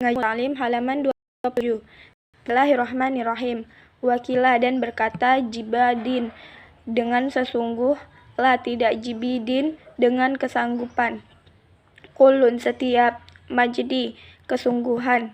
Ngaji Ta'lim halaman 27. Bismillahirrahmanirrahim. Wakila dan berkata jibadin dengan sesungguh, la tidak jibidin dengan kesanggupan. Kulun setiap, majdi kesungguhan.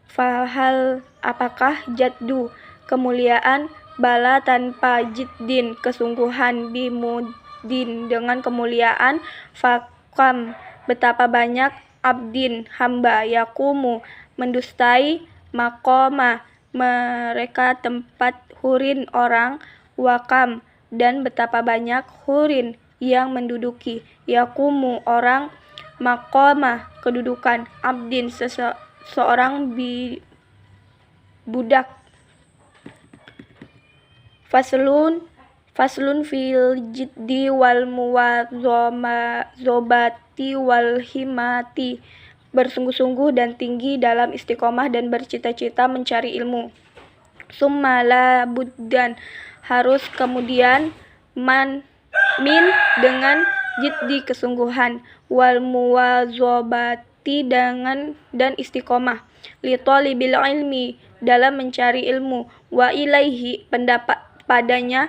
Fahal apakah jaddu kemuliaan, bala tanpa jiddin kesungguhan, bimudin dengan kemuliaan, fakam betapa banyak, abdin hamba, yakumu mendustai, makoma mereka tempat, hurin orang, wakam dan betapa banyak, hurin yang menduduki, yakumu orang, makoma kedudukan, abdin seorang budak. Faslun fil jiddi wal muwadzobati wal himati, bersungguh-sungguh dan tinggi dalam istiqomah dan bercita-cita mencari ilmu. Summa la buddan harus kemudian, min dengan jiddi kesungguhan, wal muwadzobati dengan dan istiqomah, li talibil ilmi dalam mencari ilmu, wa ilaihi pendapat padanya,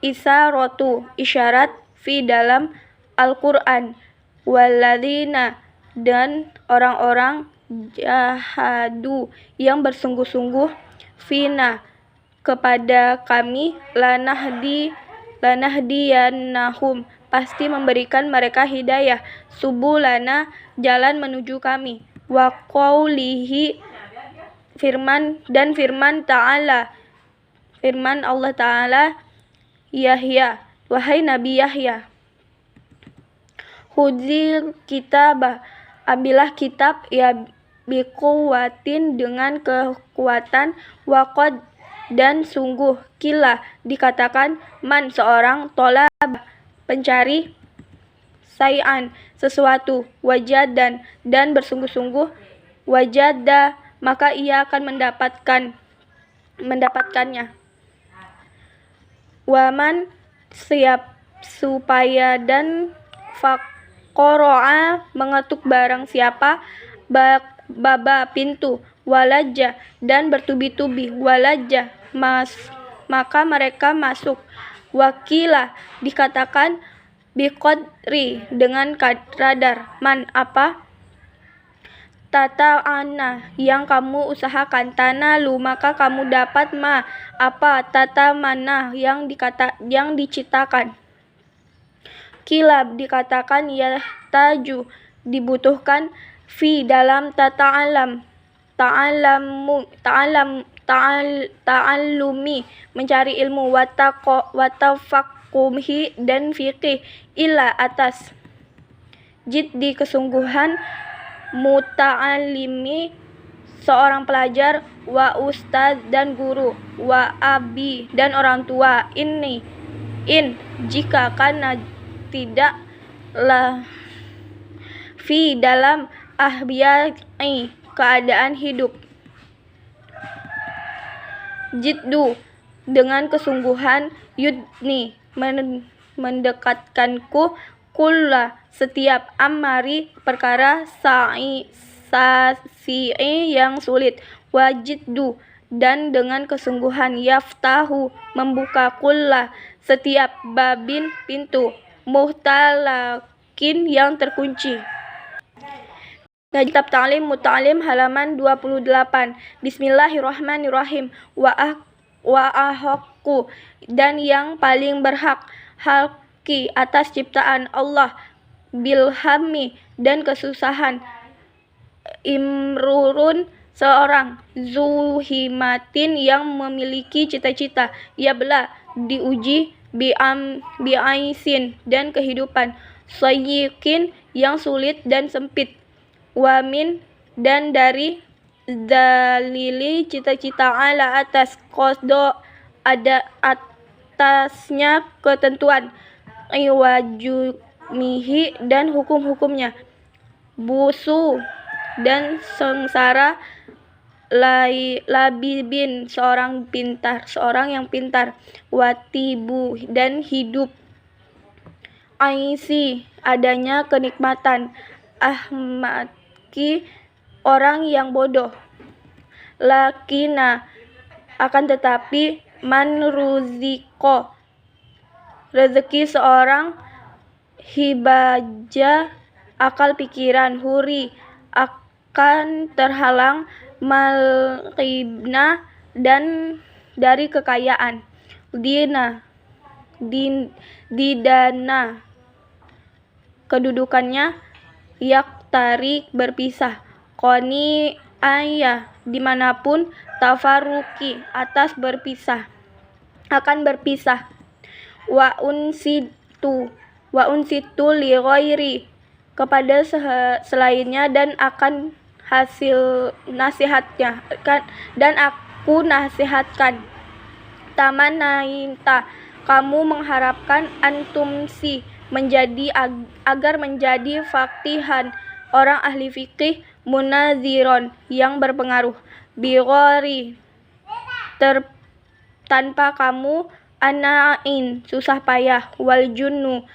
isaratu isyarat, fi dalam Al-Quran, walladzina dan orang-orang, jahadu yang bersungguh-sungguh, fina kepada kami, lanahdiyannahum pasti memberikan mereka hidayah, subulana jalan menuju kami, wa qaulihi firman ta'ala firman Allah Ta'ala, Yahya wahai Nabi Yahya, Hudzil kitabah ambillah kitab, ya biquwatin dengan kekuatan, waqad dan sungguh, kila dikatakan, man seorang, tolab pencari, say'an sesuatu, wajadan dan bersungguh-sungguh, wajada maka ia akan mendapatkannya. Waman siap supaya dan faqoro'a mengetuk barang siapa, baba pintu, walaja dan bertubi-tubi, walaja maka mereka masuk, wakila dikatakan, biqadri dengan kadar, man apa, tata'ana yang kamu usahakan, tanalu maka kamu dapat, ma apa, tatamana yang dicitakan. Kilab dikatakan, yahtaju dibutuhkan, fi dalam ta'allumi mencari ilmu, watafaqquhi dan fiqih, ila atas jiddi kesungguhan, muta'allimi seorang pelajar, wa ustaz dan guru, wa abi dan orang tua, in jika kana tidak, la fi dalam ahbiya'i keadaan hidup, jiddu dengan kesungguhan, yudni mendekatkanku, kulla setiap, amari perkara, sa'i yang sulit, wajiddu dan dengan kesungguhan, yaftahu membuka, kulla setiap, babin pintu, muhtalakin yang terkunci. Ngaji Kitab Ta'lim Muta'alim halaman 28. Bismillahirrahmanirrahim. Wa ahaqku dan yang paling berhak, halki atas ciptaan Allah, bilhammi dan kesusahan, imrurun seorang, zuhimatin yang memiliki cita-cita, yabla diuji, bi'aisin dan kehidupan, sayyikin yang sulit dan sempit, wamin dan dari, dalili cita-cita, ala atas, qasdo ada atasnya ketentuan, iwajumihi dan hukum-hukumnya, busu dan sengsara, labibin seorang yang pintar, watibu dan hidup, aisi adanya kenikmatan, ahmaki orang yang bodoh. Lakina, akan tetapi, man ruziko, rezeki seorang, hibaja, akal pikiran, huri, akan terhalang, malqibna, dan dari kekayaan, didana, kedudukannya, yaktari, berpisah, koni ayah, dimanapun, tafaruki, atas berpisah, akan berpisah, wa unsitu li ghairi, kepada selainnya, dan akan hasil nasihatnya, dan aku nasihatkan. Tamanaita, kamu mengharapkan, antumsi, menjadi, agar menjadi faqihan, orang ahli fikih, munaziron, yang berpengaruh, bighori, tanpa kamu, anain, susah payah, wal junnu,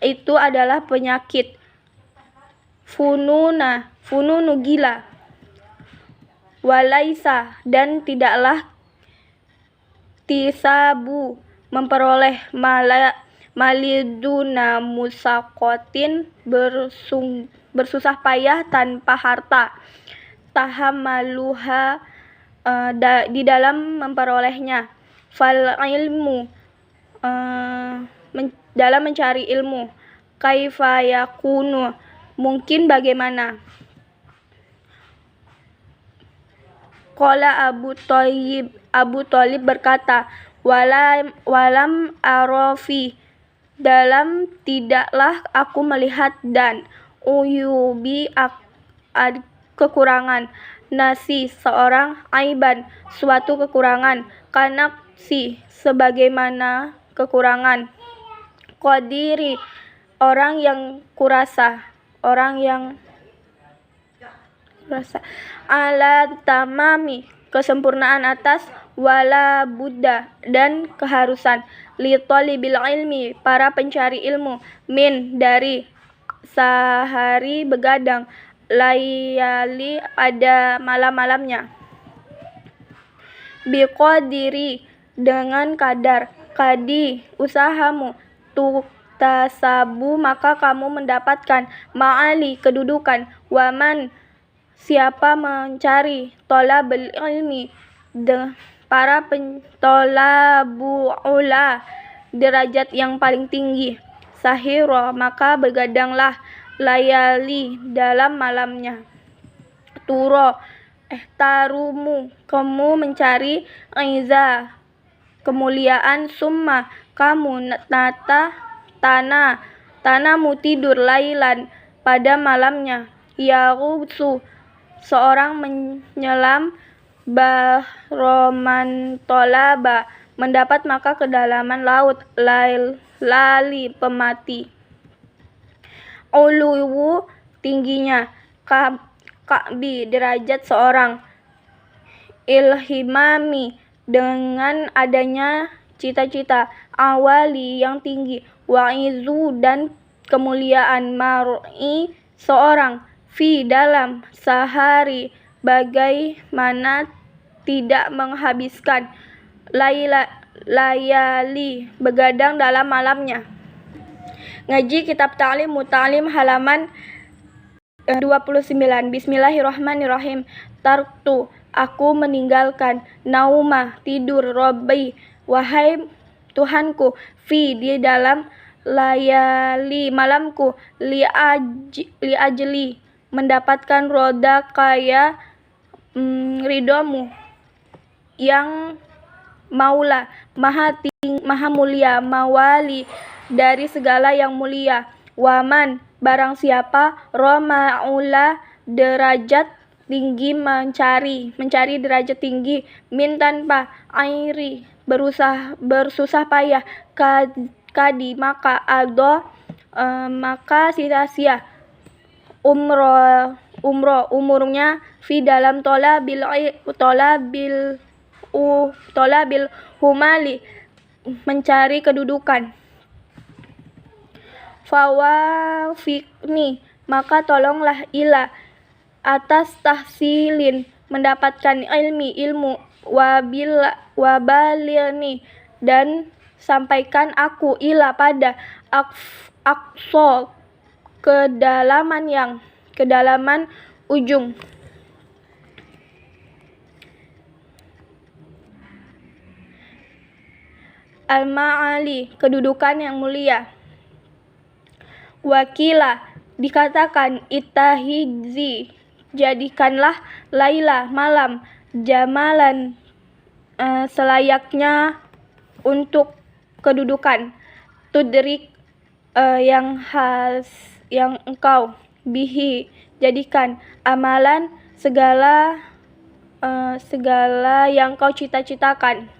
itu adalah penyakit, fununu gila, walaisa, dan tidaklah, tisabu, memperoleh, maliduna musakotin, bersusah payah tanpa harta, tahamaluha, di dalam memperolehnya, fal ilmu, dalam mencari ilmu, kaifa yakunu, mungkin bagaimana. Qala Abu Thalib berkata, walam arofi, dalam tidaklah aku melihat, dan uyubi, kekurangan, nasi, seorang, aiban, suatu kekurangan, kanaksi, sebagaimana kekurangan, qadiri, orang yang kurasa, ala tamami, kesempurnaan atas, wala buddha, dan keharusan, li talibil ilmi, para pencari ilmu, min, dari, sehari begadang, layali, pada malam-malamnya, biqadiri, dengan kadar, kadi, usahamu, tuktasabu, maka kamu mendapatkan, ma'ali, kedudukan, waman, siapa mencari, tolabul ilmi, para tolabu ula, derajat yang paling tinggi, sahiro, maka begadanglah, layali, dalam malamnya, turo, tarumu, kamu mencari, aiza, kemuliaan, summa, kamu tanamu, tidur, lailan, pada malamnya, yaghutsu, seorang menyelam, bahroman tolaba, mendapat, maka kedalaman laut, lali, pemati, uluwu, tingginya, ka'bi, derajat seorang, ilhimami, dengan adanya cita-cita, awali, yang tinggi, wa'izu, dan kemuliaan, mar'i, seorang, fi, dalam, sehari, bagaimana tidak menghabiskan, layali, begadang dalam malamnya. Ngaji kitab Ta'lim Muta'alim halaman 29. Bismillahirrahmanirrahim. Tartu, aku meninggalkan, nauma, tidur, Robbi, wahai Tuhanku, fi, di dalam, layali, malamku, liajli, mendapatkan roda kaya, ridomu, yang maula, maha mulia, mawali, dari segala yang mulia, waman, barang siapa, roma'ula, derajat tinggi, mencari derajat tinggi, min, tanpa, airi, bersusah payah, kadi, maka, ado, maka sia-sia, umurnya, fi, dalam, tolabil humali, mencari kedudukan, fawafikni, maka tolonglah, ila, atas tahsilin mendapatkan ilmu wabalirni dan sampaikan aku ila pada aqsa kedalaman ujung. Al-ma'ali kedudukan yang mulia. Wakila dikatakan ittahizi jadikanlah laila malam jamalan selayaknya untuk kedudukan. Tudrik yang engkau bihi jadikan amalan segala yang kau cita-citakan.